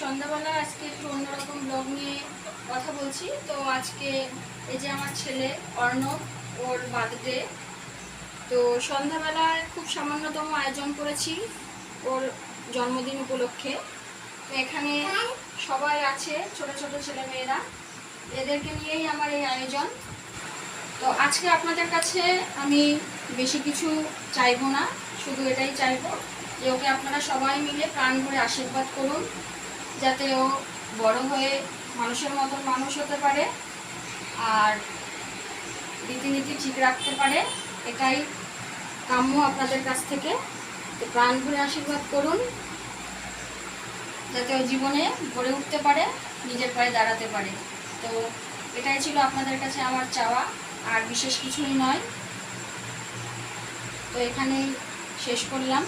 সন্ধ্যাবেলা আজকে একটু অন্যরকম ব্লগ নিয়ে কথা বলছি। তো আজকে এই যে আমার ছেলে অর্ণব, ওর বার্থডে। তো সন্ধ্যাবেলায় খুব সামান্যতম আয়োজন করেছি ওর জন্মদিন উপলক্ষে। তো এখানে সবাই আছে, ছোট ছোট ছেলেমেয়েরা, এদেরকে নিয়েই আমার এই আয়োজন। তো আজকে আপনাদের কাছে আমি বেশি কিছু চাইবো না, শুধু এটাই চাইবো যে ওকে আপনারা সবাই মিলে প্রাণ ভরে আশীর্বাদ করুন, যাতে ও বড় হয়ে মানুষের মতন মানুষ হতে পারে আর রীতিনীতি ঠিক রাখতে পারে। এটাই কাম্য আপনাদের কাছ থেকে। তো প্রাণ ভরে আশীর্বাদ করুন, যাতে ও জীবনে গড়ে উঠতে পারে, নিজের পায়ে দাঁড়াতে পারে। তো এটাই ছিল আপনাদের কাছে আমার চাওয়া, আর বিশেষ কিছুই নয়। তো এখানেই শেষ করলাম।